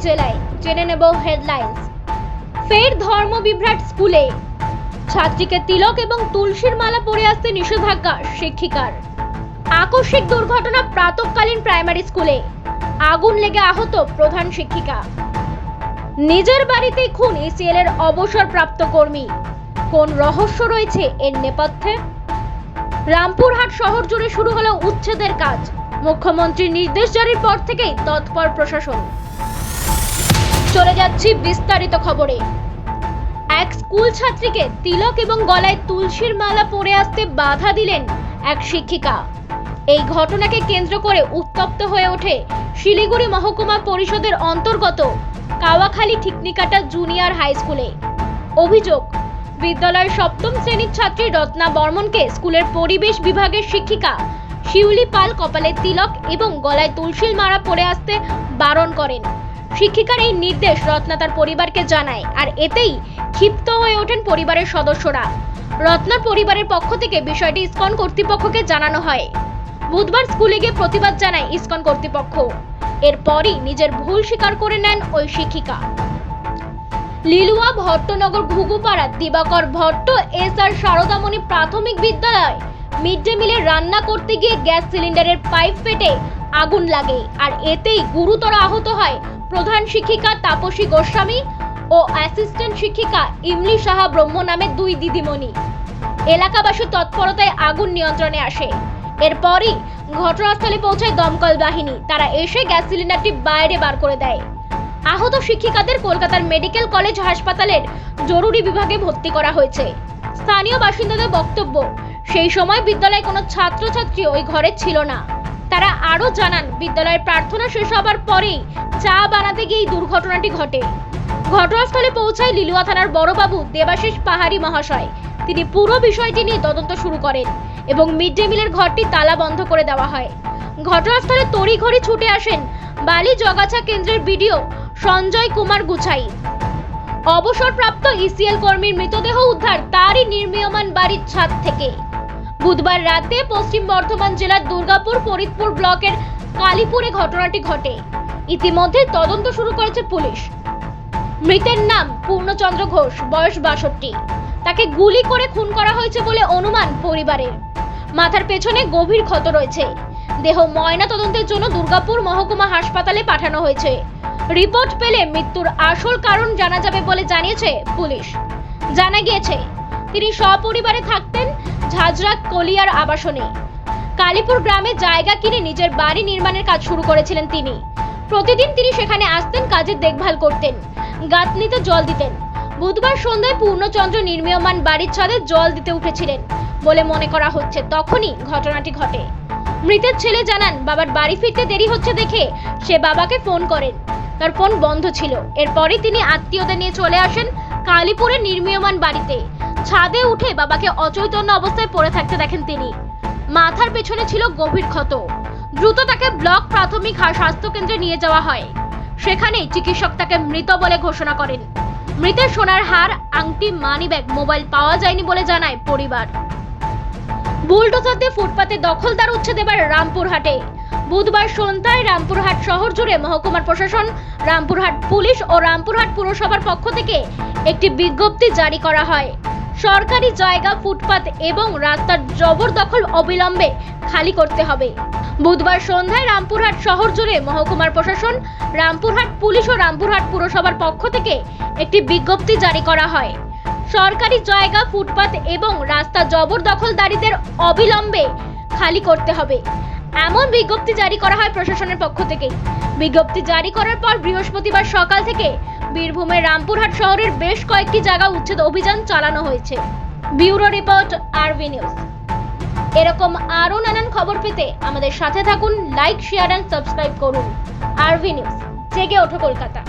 জেলায় জেনে নেব হেডলাইন্স। ফের ধর্ম বিভ্রাট স্কুলে, ছাত্রীকে তিলক এবং তুলসীর মালা পরে আসতে নিষেধাজ্ঞা শিক্ষিকার। আকস্মিক দুর্ঘটনা প্রাতঃকালীন প্রাইমারি স্কুলে, আগুন লেগে আহত প্রধান শিক্ষিকা। নিজের বাড়িতেই খুন ইসিএল এর অবসরপ্রাপ্ত কর্মী, কোন রহস্য রয়েছে এর নেপথ্যে? রামপুরহাট শহর জুড়ে শুরু হলো উচ্ছেদের কাজ, মুখ্যমন্ত্রীর নির্দেশ জারির পর থেকেই তৎপর প্রশাসন। চলে যাচ্ছি বিস্তারিত খবরে। এক স্কুল ছাত্রীকে তিলক এবং গলায় তুলসীর মালা পরে আসতে বাধা দিলেন এক শিক্ষিকা। এই ঘটনাকে কেন্দ্র করে উত্তপ্ত হয়ে ওঠে শিলিগুড়ি মহকুমা পরিষদের অন্তর্গত কাওয়াখালী ঠিকনিকাটা জুনিয়র হাই স্কুলে। অভিযোগ, বিদ্যালয়ের সপ্তম শ্রেণীর ছাত্রী রত্না বর্মনকে স্কুলের পরিবেশ বিভাগের শিক্ষিকা শিউলি পাল কপালে তিলক এবং গলায় তুলসীর মালা পরে আসতে বারণ করেন। শিক্ষিকার এই নির্দেশ রত্না তার পরিবারকে জানায়, আর এতেই ক্ষিপ্ত হয়ে ওঠেন পরিবারের সদস্যরা। রত্নার পরিবারের পক্ষ থেকে বিষয়টি ইসকন কর্তৃপক্ষকে জানানো হয়। বুধবার স্কুলে গিয়ে প্রতিবাদ জানায় ইসকন কর্তৃপক্ষ। এরপরই নিজের ভুল স্বীকার করে নেন ওই শিক্ষিকা। লিলুয়া ভট্টনগর ঘুঘুপাড়া দিবাকর ভট্ট এসআর শারদামণি প্রাথমিক বিদ্যালয় মিড ডে মিলে রান্না করতে গিয়ে গ্যাস সিলিন্ডারের পাইপ ফেটে আগুন লাগে, আর এতেই গুরুতর আহত হয় প্রধান শিক্ষিকা তাপসী গোস্বামী ও অ্যাসিস্ট্যান্ট শিক্ষিকা ইমলি সাহা ব্রহ্ম নামে দুই দিদিমণি। এলাকাবাসীর তৎপরতায় আগুন নিয়ন্ত্রণে আসে। এরপরই ঘটনাস্থলে পৌঁছায় দমকল বাহিনী। তারা এসে গ্যাস সিলিন্ডারটি বাইরে বার করে দেয়। আহত শিক্ষিকাদের কলকাতার মেডিকেল কলেজ হাসপাতালের জরুরি বিভাগে ভর্তি করা হয়েছে। স্থানীয় বাসিন্দাদের বক্তব্য, সেই সময় বিদ্যালয়ে কোনো ছাত্রছাত্রী ওই ঘরে ছিল না। তারা আরও জানান, বিদ্যালয়ের প্রার্থনা শেষ হবার পরেই চা বানাতে গিয়ে এই দুর্ঘটনাটি ঘটে। ঘটনাস্থলে পৌঁছায় লিলুয়া থানার বড়বাবু দেবাশিস পাহাড়ি মহাশয়। তিনি পুরো বিষয়টি নিয়ে তদন্ত শুরু করেন এবং মিড ডে মিলের ঘরটি তালা বন্ধ করে দেওয়া হয়। ঘটনাস্থলে তড়িঘড়ি ছুটে আসেন বালি জগাছা কেন্দ্রের বিডিও সঞ্জয় কুমার গুছাই। অবসরপ্রাপ্ত ইসিএল কর্মীর মৃতদেহ উদ্ধার তারই নির্মীয়মান বাড়ির ছাদ থেকে। বুধবার রাতে পশ্চিম বর্ধমান জেলার দুর্গাপুর ফরিদপুর ব্লকের কালীপুরে ঘটনাটি ঘটে। ইতিমধ্যে তদন্ত শুরু করেছে পুলিশ। মৃতের নাম পূর্ণচন্দ্র ঘোষ, বয়স 62। তাকে গুলি করে খুন করা হয়েছে বলে অনুমান পরিবারের। মাথার পেছনে গভীর ক্ষত রয়েছে। দেহ ময়না তদন্তের জন্য দুর্গাপুর মহকুমা হাসপাতালে পাঠানো হয়েছে। রিপোর্ট পেলে মৃত্যুর আসল কারণ জানা যাবে বলে জানিয়েছে পুলিশ। জানা গিয়েছে, তিনি সপরিবারে থাকতেন ঝাঁঝরা কলিয়ার আবাসনে। কালীপুর গ্রামে জায়গা কিনে নিজের বাড়ি নির্মাণের কাজ শুরু করেছিলেন তিনি। প্রতিদিন তিনি সেখানে আসতেন, কাজের দেখভাল করতেন, গাঁথনিতে জল দিতেন। বুধবার সন্ধ্যায় পূর্ণচন্দ্র নির্মীয়মান বাড়ির ছাদে জল দিতে উঠেছিলেন বলে মনে করা হচ্ছে। তখনই ঘটনাটি ঘটে। মৃতের ছেলে জানান, বাবার বাড়ি ফিরতে দেরি হচ্ছে দেখে সে বাবাকে ফোন করেন। তার ফোন বন্ধ ছিল। এরপরই তিনি আত্মীয়দের নিয়ে চলে আসেন কালীপুরের নির্মীয়মান বাড়িতে। ছাদে উঠে বাবাকে অচৈতন্য অবস্থায় পড়ে থাকতে দেখেন তিনি। মাথার পেছনে ছিল গভীর ক্ষত। দ্রুত তাকে ব্লক প্রাথমিক স্বাস্থ্য কেন্দ্রে নিয়ে যাওয়া হয়। সেখানেই চিকিৎসক তাকে মৃত বলে ঘোষণা করেন। মৃতের সোনার হার, আংটি, মানিব্যাগ, মোবাইল পাওয়া যায়নি বলে জানায় পরিবার। বুলডোজার দিয়ে ফুটপাতে দখলদার উচ্ছেদ এবার রামপুরহাটে। বুধবার সন্ধ্যায় রামপুরহাট শহর জুড়ে মহকুমার প্রশাসন, রামপুরহাট পুলিশ ও রামপুরহাট পুরসভার পক্ষ থেকে একটি বিজ্ঞপ্তি জারি করা হয়। সরকারি জায়গা, ফুটপাত এবং রাস্তার জবরদখল অবিলম্বে খালি করতে হবে। বুধবার সন্ধ্যায় রামপুরহাট শহর জুড়ে মহকুমার প্রশাসন, রামপুরহাট পুলিশ ও রামপুরহাট পুরসভার পক্ষ থেকে একটি বিজ্ঞপ্তি জারি করা হয়। সরকারি জায়গা, ফুটপাত এবং রাস্তা জবরদখলদারীদের অবিলম্বে খালি করতে হবে, এমন বিজ্ঞপ্তি জারি করা হয় প্রশাসনের পক্ষ থেকে। বিজ্ঞপ্তি জারি করার পর বৃহস্পতিবার সকাল থেকে বীরভূমের রামপুরহাট শহরের বেশ কয়েকটি জায়গা উচ্ছেদ অভিযান চালানো হয়েছে। Bureau report, RV news. এরকম আরো নানান খবর পেতে আমাদের সাথে থাকুন। লাইক, শেয়ার এন্ড সাবস্ক্রাইব করুন। আরভি নিউজ, জেগে ওঠো কলকাতা।